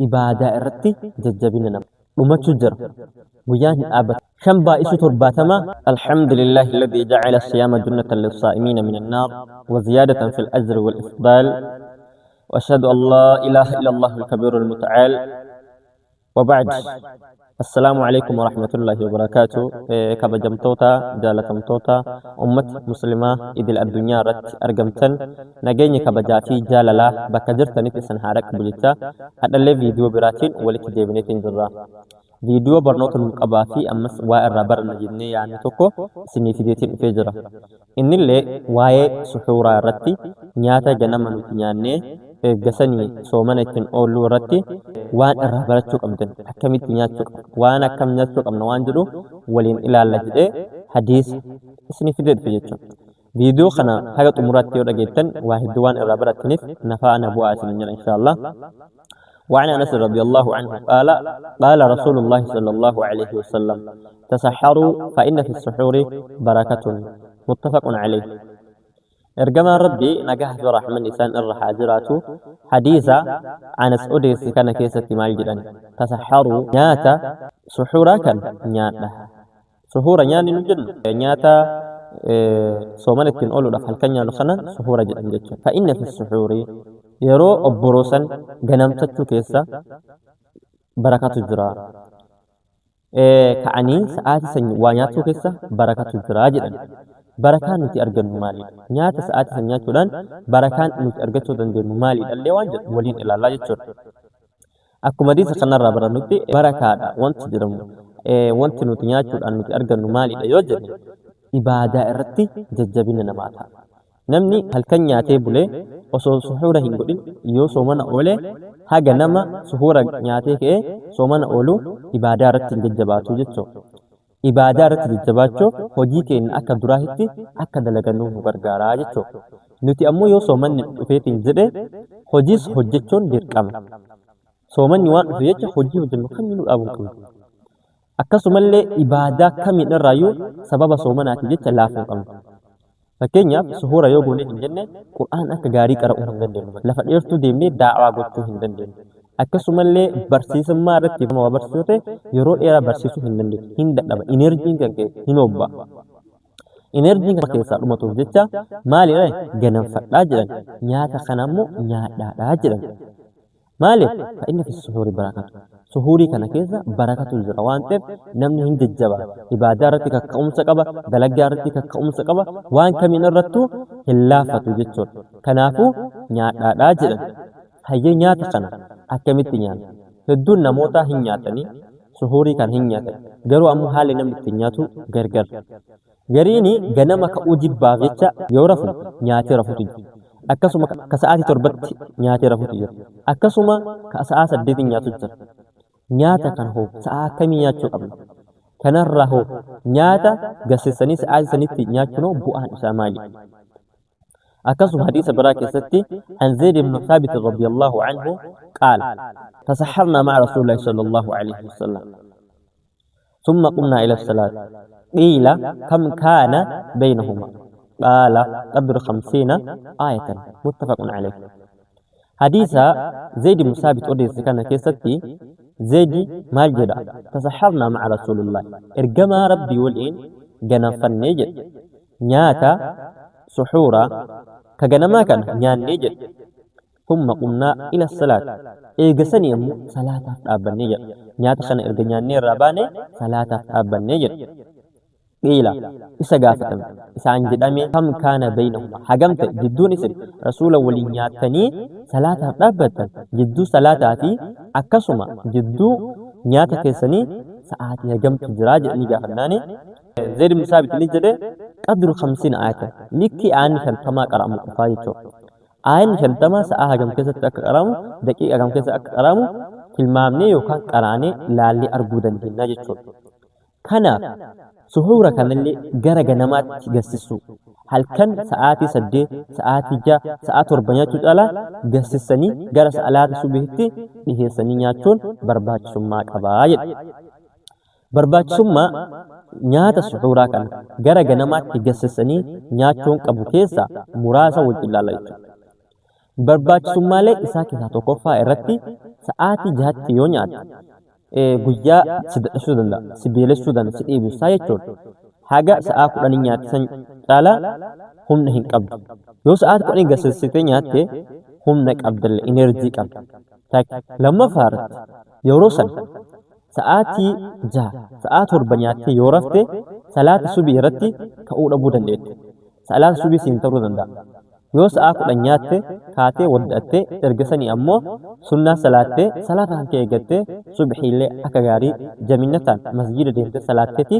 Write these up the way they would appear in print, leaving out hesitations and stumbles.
إبادة الرتي ججبنا ومتجر ويان أبد كم بائس ترباتما الحمد لله الذي جعل الصيام جنة للصائمين من النار وزيادة في الأجر والإفضال وأشهد أن لا إله إلا الله الكبير المتعال وبعد السلام عليكم ورحمة الله وبركاته كبجمتوتا جالتمتوتا أمة مسلمة إذ الدنيا رت أرجمتن نجيني كبجاتي جاللا بكجرتني في سنهارك بجتا هذا اللي فيديو براتين ولك جيبنيتين جرا فيديو برنوت المقبافي أمس وإرابر نجدني يعني توكو سنيتيتين فجرا إن اللي واي سحورا رتي نياتا جنما نتنياني gasanii soomana ittiin ooluu irratti waan irraa barachuu qabdan akkamitti nyaachuu qabna waan akkam nyaachuu qabna waan jedhu waliin ilaalla jedhee hadiis isinii fideedha jechuudha. Viidiyoo kana haga xumuraatti yoo dhageettan waa hedduu waan irraa barattaniif nafaana bu'aa isin jira inshaallah. وعن أنس رضي الله عنه قال رسول الله صلى الله عليه وسلم تسحروا فإن في السحور بركة متفق عليه. إرجما ربي نجاح رحمن إنسان الرحاجرات حديثا عن سعوديس كان كيسة مال جدا تسحروا نياتا سحورا كان نياتا سحورا يعني نجن نياتا صومنة أولو دفع الكنيا لخنا سحورا جدا فإن في السحور يرو أبروسا جنمتت كيسة بركة الجرا كعني ساعات وانياتو كيسة بركة الجرا جدا barakaan nuti argannu maali nyaata sa'aatii san nyaachuudhaan barakaan nuti argachuu dandeenyu maali dhallee waan jedhu waliin ilaallaa jechuudha. Akkuma hadiisa kanarraa barannutti barakaadha wanti jedhamu wanti nuti nyaachuudhaan nuti argannu maalidha yoo jedhu ibaadaa irratti jajjabina namaa ta'a. Namni halkan nyaatee bulee osoo suhuura hin godhin yoo soomana oolee haga nama suhuura nyaatee ka'ee soomana oolu ibaadaa irratti hin jajjabaatu jechuudha. Ibaadaa irratti jajjabaachuu hojii keenya akka duraahitti akka dalagannuuf nu gargaaraa jechuudha. Nuti ammoo yoo soomanni dhufeetiin jedhe hojiis hojjechuun dirqama. Soomanni waan dhufe jecha hojii hojjennu kamiinuu dhaabuu qabna. Akkasumallee ibaadaa kamiidharraayyuu sababa soomanaati jecha laafuu qabna. Fakkeenyaaf suhuura yoo goonee hin jenne Qur'aan akka gaarii qara'uu hin dandeenyu. Lafa dheertuu deemnee daa'awaa gochuu hin dandeenyu. Akkasumallee barsiisummaa irratti nama barsiisuu yeroo dheeraa barsiisuu hin dandeenyu hin dadhaba inerjiin kan ka'e hin obba inerjiin kan keessaa dhumatuuf jecha maalidha ganamfadhaa jedhan nyaata kana ammoo nyaadhaadhaa jedhan maaliif fa'inni fi suhuurii barakatu suhuurii kana keessa barakatu jira waan ta'eef namni hin jajjaba ibaadaa irratti kakka'umsa qaba dalagaa irratti kakka'umsa qaba waan kamiin irrattuu hin laafatu jechuudha kanaafuu nyaadhaadhaa jedhan hayyee nyaata kana akkamitti nyaata hedduun namoota hin nyaatanii suhuurii kan hin nyaatan garuu ammoo haalli namni itti nyaatu gargar gariini ganama ka'uu jibbaaf jecha yoo rafu nyaatee rafutu jira akkasuma ka sa'aatii 7tti nyaatee rafutu jira akkasuma ka sa'aa 8 nyaatu jira nyaata kan hoo sa'aa akkamii nyaachuu qabna kanarraa hoo nyaata gaseessanii sa'aatii sanitti nyaachuun bu'aan isaa maali أكسب حديث براك ستي عن زيد بن ثابت رضي الله عنه قال تسحرنا مع رسول الله صلى الله عليه وسلم ثم قمنا إلى الصلاة قيل كم كان بينهما قال قدر 50 آية متفق عليه حديث زيد بن ثابت أدرس كان كيستي زيد مالجدا تسحرنا مع رسول الله إرجما ربي والإن جنفن نجد نياتا سحورا كجنما كان نيان نجد ثم قمنا إلى الصلاة إيجسني أمو صلاة أبا نجد نيات خان إرجنيان نير رباني صلاة أبا نجد قيل إسا قافتم إسا عن جدامي كم كان بينهما حقمت جدو نسل رسول ولينياتني صلاة أبا جدو صلاة أكسما جدو نيات كيسني ساعات هجمت جراج نجا فناني زيد بن ثابت نجد قدر 50 آية لكي آن شنتما قرأم فايتو آن شنتما سآها كم كيسة أكرامو دقيقة كم كيسة أكرامو كلمامني يوكان قراني لالي أربودن جنة جتشو كان سهورة كان اللي غرق نمات جسسو هل كان ساعاتي سدي ساعاتي جا ساعات وربنيات تتعلا جسسني غرس على سبهتي إيه سنياتون برباج سما كبايد برباج سما nyaata suhuuraa kana gara ganamaatti gassisanii nyaachuun qabu keessa muraasa wal ilaala jechuudha. barbaachisummaale isaa keessaa tokkoffaa irratti sa'aatii jahatti yoo nyaata guyyaa si dadhabsiisuu danda'a, si beelessuu danda'a, si dheebisuu jechuudha. Haga sa'aa 10 nyaatisan caalaa humna hin qabdu. Yoo sa'aatii 10 gassistee nyaatte humna qabdalle, enerjii qabda. Lammaffaa irratti yeroo san sa'aatii 6 sa'aa 7 nyaattee yoo rafte salaata subii irratti ka'uu dhabuu dandeetti. Salaata subii siin ta'uu danda'a. Yoo sa'aa 10 nyaatte kaatee waddattee ergasanii ammoo sunnaa salaattee salaata kan kee eeggattee subhiillee akka gaarii jaminataan masjiida deemtee salaatteeti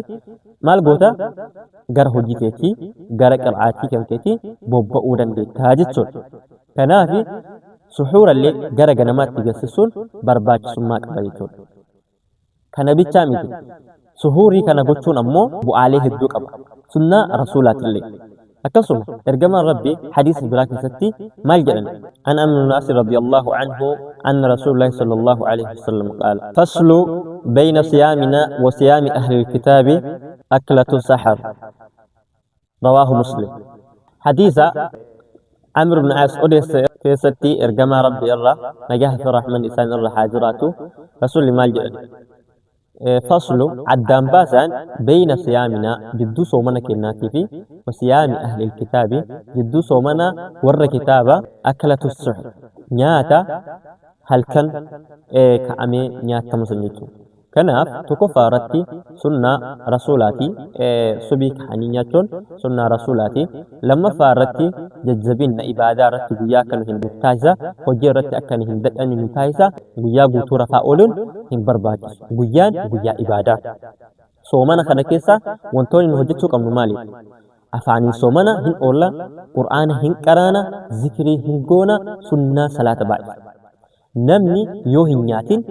maal goota gara hojii keetii gara qira'aatii kan keetii bobba'uu dandeettaa jechuudha. Kanaaf suhuurallee gara ganamaatti geessisuun barbaachisummaa qaba jechuudha. Kana bichaa miti. Suhuurii kana gochuun ammoo bu'aalee hedduu qaba. Sunnaa rasuulaatillee. أكسم إرجما ربي حديث براك ستي ما الجنن عن أمر الناس رضي الله عنه أن رسول الله صلى الله عليه وسلم قال فصل بين صيامنا وصيام أهل الكتاب أكلة السحر رواه مسلم حديث عمرو بن عاص أديس ستي إرجما ربي الله نجاه في الرحمن إنسان الله حاجراته رسول ما الجنن فصل عدام باسان بين صيامنا جدو صومنا كناتي في وصيام أهل الكتاب جدو صومنا ور كتابة أكلة السحر نياتا هل كان كأمي نياتا مسنجتو كناف تكفارتي سنة رسولاتي سبيك حنينياتون سنة رسولاتي لما فارتي جذبين إبادة رتي بياك نهن متايزة وجي رتي أكا نهن دتأني متايزة بيا قوتورة فاولون هم برباجس بيان بيا إبادة صومنا خنكيسا وانتوني نهجتو كم نمالي أفعني صومنا هن أولا قرآن هن كرانا ذكري هن قونا سنة صلاة بعد نمني يوهن نياتين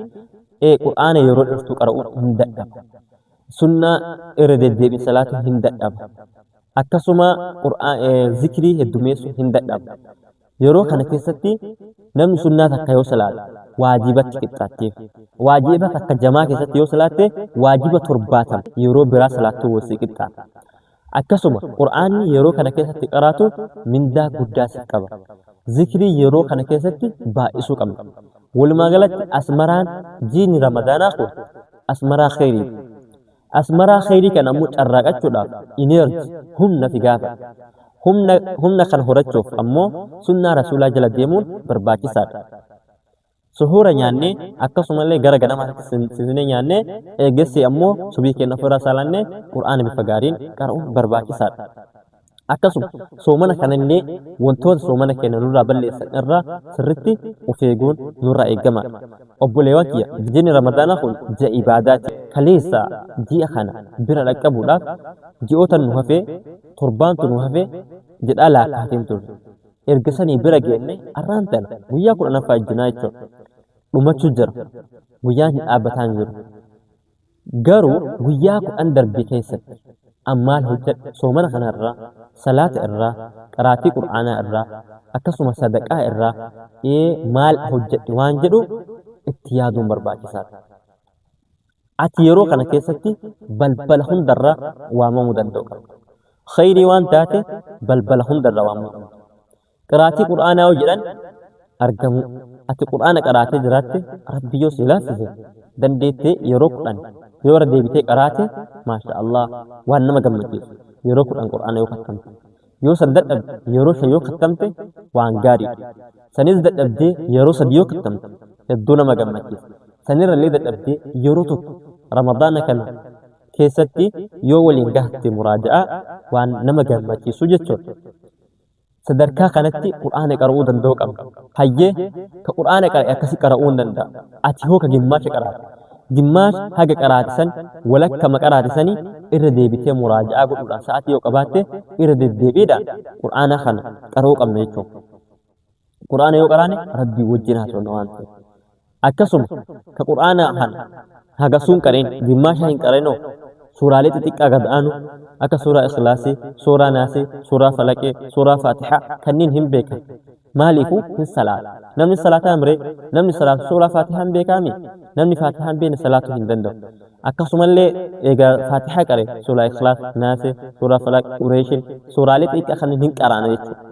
قرآن يرون ارتو قرؤون هندأب سنة إردد بصلاة هندأب أكسما قرآن ذكري الدميس هندأب يرو خانا كيستي نم سنة تكيو صلاة واجبة كتاتي واجبة تكجماع كيستي يو صلاة واجبة ترباتا يرو برا صلاة وسي كتا أكسما قرآن يرو خانا كيستي قراتو من دا قداس كبا ذكري يرو خانا كيستي بائسو كم ولما قالت أسمران جين رمضان أخو أسمرا خيري أسمرا خيري كان أموت الرقات شدا إنيرج هم نفقافة هم نخن هرچوف أمو سنة رسول الله جل ديمون برباكي سات سهورة نياني أكا سمالي غرا غنا ماسك سيزني نياني إيجسي أمو سبيكي نفرا سالاني قرآن بفقارين كارون برباكي سات أكسب سومنا كنني وانتون سومنا كنا نورا بلي سنرا سرتي وفيقون نورا إجماع أبوليواتيا جين رمضان أخون جاء عبادات كليسا جي أخانا بير الأكبولا جيوتا نوهفي تربان تنوهفي جد ألا كاتين تور إرقساني بير جيني أرانتنا ويا كل أنا فاجنايتو وما تجر ويا آبتان جر قارو ويا كل أندر بكيسة أمال هجت سومنا خنا الرا صلاة الرا قراتي قرآن الرا أكسم صدقاء الرا مال هجت وانجدو اتيادو برباكسات أتيرو خنا كيستي بلبلهم درا واما مدندوك خيري وان تاتي بلبلهم درا واما قراتي قرآن وجدن أرقمو أتي قرآن قراتي جراتي ربي يو سلافزي دنديتي يرو قرآن يورا ديبتي قراتي ما شاء الله وانا ما قمتي يرو القرآن يو ختمت يو سندت يرو شيو ختمت وان غاري سنزدت أبدي يرو سديو ختمت يدونا ما قمتي سنير اللي دت أبدي يرو تك رمضان كان كيستي يو ولين قهتي مراجعة وان نما قمتي سجدت sadarkaa kanatti qur'aana qara'uu danda'u qabda. Hayyee ka qur'aana qara'e akkasii qara'uu hin danda'a. Ati hoo ka gimmaasha qaraate. Gimmaasha haga qaraatisan walakkama qaraatisanii irra deebitee muraaja'aa godhuudhaan sa'aatii yoo qabaatte irra deddeebiidhaan qur'aana kana qara'uu qabna jechuudha. Qur'aana yoo qaraane rabbii wajjin haasofna waan ta'eef. Akkasuma ka qur'aana kana hagasuun qareen gimmaasha hin qareenoo suuraalee xixiqqaa gada'aanu akka suuraa ikhlaasii, suuraa naasii, suuraa falaqee, suuraa faatihaa kanneen hin beekan. Maaliifuu hin salaata. Namni salaataa hin beekne, namni salaatu suuraa faatihaa hin beekame, namni faatihaa hin beekne salaatuu hin danda'u. Akkasumallee egaa faatihaa qaree suuraa ikhlaas, naasii, suuraa falaq, qureeshin, suuraalee xixiqqaa kanneen hin qaraana jechuudha.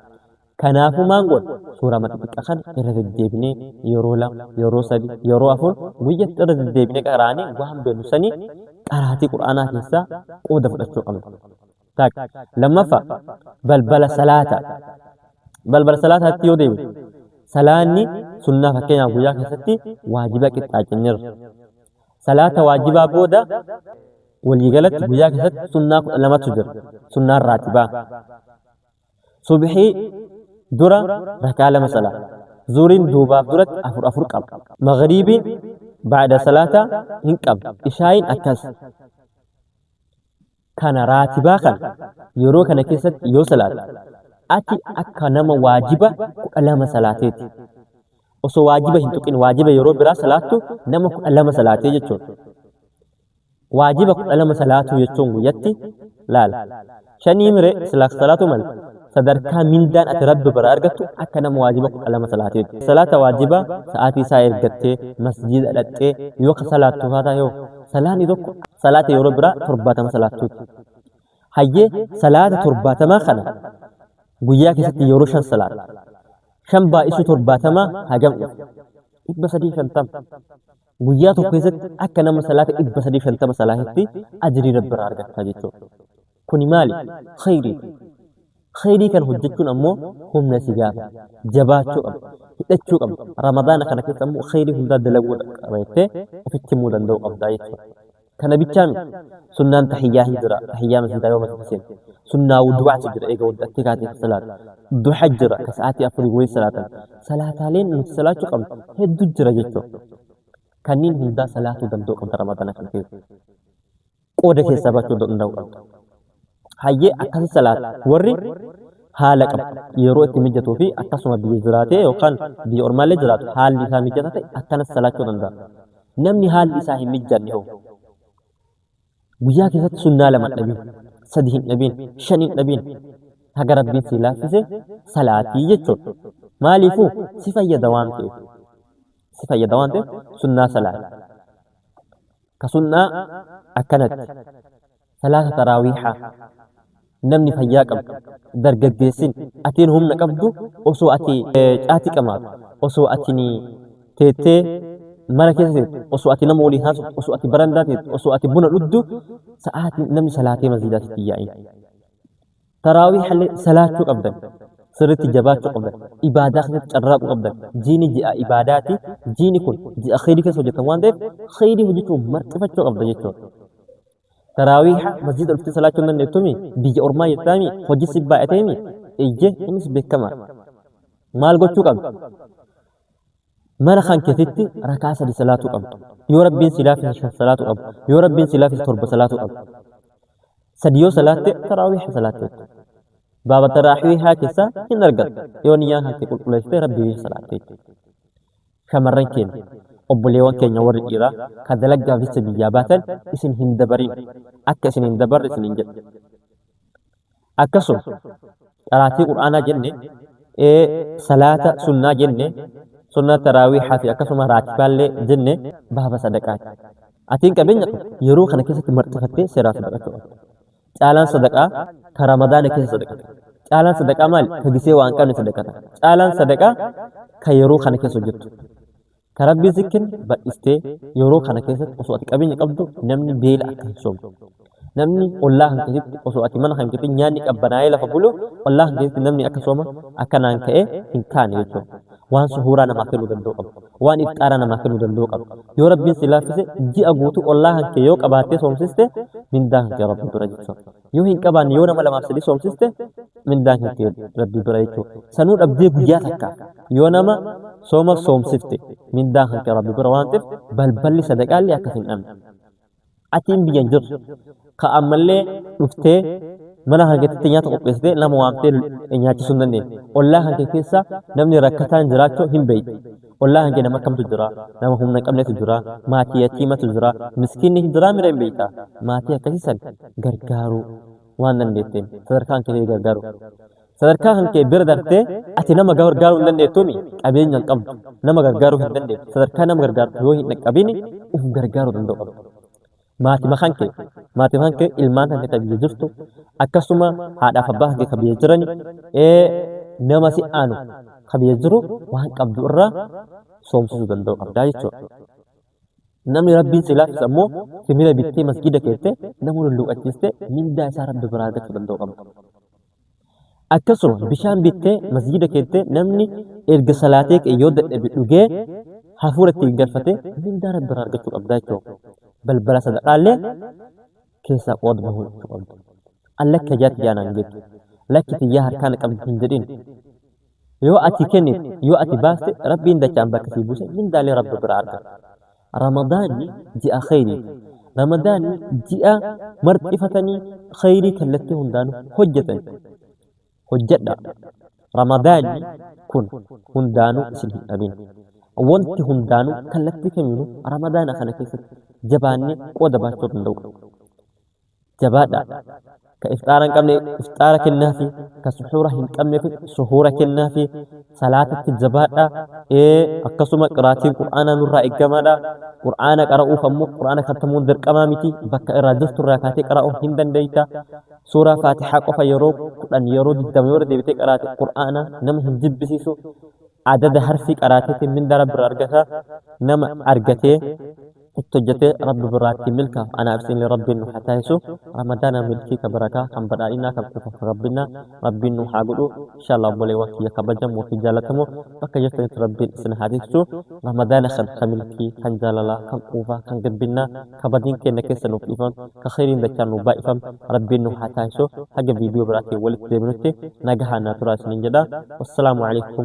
Kanaafuu maal goona suuraa maxxiqa kan irra deddeebinee yeroo lama yeroo sadi yeroo afur guyyaatti irra deddeebinee qaraanee waan beeknu sanii qaraatii quraanaa keessaa qooda fudhachuu qabna. Lammaffaa balbala salaataa. Balbala salaataatti yoo deemne salaanni sunnaa fakkeenyaaf guyyaa keessatti waajiba qixxaacinneerra. Salaata waajibaa booda waliigalatti guyyaa keessatti sunnaa 12tu jira. Sunnaan raatibaa. Subhii dura rakaa 2 salaata. Zuuriin duubaaf duratti 4 qaba. Maghriibiin baada salaataa hin qabdu. Ishaayin akkas. Kana raatibaa kana yeroo kana keessatti yoo salaata ati akka nama waajiba 12 salaateeti. Osoo waajiba hin tuqin waajiba yeroo biraa salaattu nama 12 salaatee jechuudha. Waajiba 12 salaatu jechuun guyyatti laala. Shanii mire salaatu mal sadarkaa mindaan ati rabbi bira argattu akka nama waajiba 12 salaateeti. Salaata waajiba sa'aatii isaa ergattee masjida dhattee yoo salaattu faataa yoo salaanni tokko salaata yeroo biraa 70 salaattuuti. Hayyee salaata 70 kana guyyaa keessatti yeroo 5 salaata. 5 baay'isu 70 hagam dhufu 350. Guyyaa tokko keessatti akka nama salaata 350 salaatetti ajrii rabbi irraa argatta jechuudha. Kuni maali? Khayrii. Khayrii kan hojjechuun ammoo humna si gaafa. Jabaachuu qabda. Hidhachuu qabda. Ramadaana kana keessa ammoo khayrii hundaa dalaguu qaba jettee ofitti himuu danda'uu qabda jechuudha. Kana bichaan sunnaan tahiyyaa hin jira. Tahiyyaa masjidaa yoo masjida seenu. Sunnaa wudu'aatu jira eega wudhaatti kaatee salaata. Duha jira ka sa'aatii 4 wayii salaatan. Salaataaleen nuti salaachuu qabnu hedduu jira jechuudha. Kanneen hundaa salaatuu danda'uu qabda ramadaana kana keessa. Qooda keessaa baachuu danda'uu qabda. Hayyee akkasii salaata warri haala qabu yeroo itti mijatuu fi akkasuma biyya jiraatee yookaan biyya ormaallee jiraatu haalli isaa mijataa ta'e akkanas salaachuu danda'a. Namni haalli isaa hin mijanne hoo guyyaa keessatti sunnaa 2 dhabiin 3 hin dhabiin 5 hin dhabiin haga rabbiin si laaffise salaatii jechuudha. Maaliifuu si fayyada waan ta'eef sunnaa salaata. Ka sunnaa akkanatti salaata taraawiihaa namni fayyaa qabu dargaggeessin atiin humna qabdu osoo ati caatii qamaatu osoo ati teettee mana keessa teettu osoo ati nama waliin haasu osoo ati barandaa teettu osoo ati buna dhuddu sa'aatii namni salaatee masjidaatti yaa'in. Taraawiihallee salaachuu qabdan sirriitti jabaachuu qabdan ibaadaa keessatti carraaquu qabdan jiini ji'a ibaadaati jiini kun ji'a khayrii keessa hojjetan waan ta'eef khayrii hojjechuun marxifachuu qabda jechuudha. Taraawiiha masjida dhufte salaachuu hin dandeettumi biyya ormaa jettaami hojii si baay'ateemi ijje innis beekama. Maal gochuu qabda? Mana kan keessatti rakaa 3 salaatuu qabda. Yoo rabbiin si laafise 5 salaatuu qabda. Yoo rabbiin si laafise 7 salaatuu qabda. Sadiyoo salaatte taraawiiha salaatte. Baaba taraawiihaa keessa hin argattu. Yoo niyyaan hankee qulqulleessite rabbii salaatte. Shamarran keenya obboleewwan keenya warri dhiiraa kan dalaggaaf jecha biyyaa baatan isin hin dabarin akka isin hin dabarre isin hin jedhu. Akkasuma qaraatii quraanaa jenne salaata sunnaa jenne sunnaa taraawiihaa fi akkasuma raatibaallee jenne baaba sadaqaati. Atiin qabeenya yeroo kana keessatti marxifattee seeraa sadaqachuu qabda. Caalaan sadaqaa ka ramadaana keessa sadaqata. Caalaan sadaqaa maali? Ka gisee waan qabne sadaqata. Caalaan sadaqaa ka yeroo kana keessa hojjettu. Ka rabbii zikrin bal'istee yeroo kana keessatti osoo ati qabeenya qabdu namni beela akka hin soomne. Namni ollaa kan keessatti osoo ati mana kan keessatti nyaanni qabbanaa'ee lafa bulu ollaa kan keessatti namni akka sooma akkanaan ka'ee hin kaane jechuudha. Waan suhuuraa namaa kennuu danda'u qabu. Waan iftaaraa namaa kennuu danda'u qabu. Yoo rabbiin si laaffise ji'a guutuu ollaa kan kee yoo qabaattee soomsiste mindaa kan kee rabbi bira jechuudha. Yoo hin qabaanne yoo nama 2-3 soomsiste mindaa kan kee rabbi bira jechuudha. Sanuu dhabdee guyyaa takka yoo nama sooma soomsifte mindaa kan kee rabbi bira waan ta'eef balballi sadaqaallee akkas hin dhabne. Atiin biyyan jirtu ka ammallee dhuftee mana kan keessatti nyaata qopheessitee nama waamtee nyaachisuu hin dandeenye. Ollaa kan kee keessa namni rakkataan jiraachuu hin beektu. Ollaa kan kee nama akkamtu jira, nama humna hin qabnetu jira, maatii yatiimatu jira, miskiinni hin jira mira hin beekta. Maatii akkasiisan gargaaruu waan dandeetteen sadarkaan kee gargaaru. Sadarkaa kan kee bira dartee ati nama gargaaruu hin dandeettuumi qabeenya hin qabdu nama gargaaruu hin dandeettu. Sadarkaa nama gargaaru yoo hin dhaqqabini uf gargaaruu danda'u qabdu. Maatii kan kee ilmaan kan kee biyya jirtu akkasuma haadhaaf abbaa kan kee biyya jirani nama si aanu kabiyya jiru waan qabdu irraa soomsisuu danda'u qabdaa jechuudha. Namni rabbiin silaafis ammoo simila bittee masgida keette nama lulluqachiiste mindaa isaa rabbi biraa argachuu danda'u qabda. Akkasuma bishaan bittee masgida keette namni erga salaatee yoo dadhabe dhugee hafuura ittiin galfate mindaa rabbi biraa argachuu qabdaa jechuudha. Balbala sadaqaallee keessaa qooda bahuu qabdu. Allakka jaati jaanaan jettu. Lakki xiyyaa harkaan qabdu hin jedhin. Yoo ati kennite yoo ati baaste rabbiin dachaan bakka sii buuse mindaalee rabbi biraa argata. Ramadaanni ji'a khayrii. Ramadaanni ji'a marxifatanii khayrii kallattii hundaanuu hojjetan. Hojjedha. Ramadaanni kun hundaanuu isin hin dhabin. Wanti hundaanuu kallattii kamiinuu ramadaana kana keessatti jabaannee qooda baachuu danda'u. Jabaadha. Ka iftaara hin qabne iftaara kennaafi, ka suhuura hin qabneef suhuura kennaafi, salaatatti jabaadha. Akkasuma qiraatiin qur'aanaa nurraa eeggamaadha. Qur'aana qara'uuf ammoo qur'aana katamuun dirqamaa miti. Bakka irraa jirtu irraa kaatee qara'uu hin dandeeyta. Suuraa Faatihaa qofa yeroo 10 yeroo 20 yeroo deebitee qaraate qur'aana nama hin jibbisiisu. Adada harfii qaraateetiin mindaa rabbi irraa argata. Nama argatee اتجته رب براتي ملكا أنا أرسل لرب إنه حتى يسوع رمضان ملكي كبركة كم بدأنا كم ربنا رب إنه حاجده إن شاء الله بولي وقت يكبجم وفي جالتمو فكجت رب سن حديثه رمضان خد ملكي كان جاللا كم قوفا كان جبنا كبدين كنا كسنو كيفان كخيرين دكانو بايفم رب إنه حتى يسوع حاجة فيديو براتي ولد دمنتي نجحنا تراث نجدا والسلام عليكم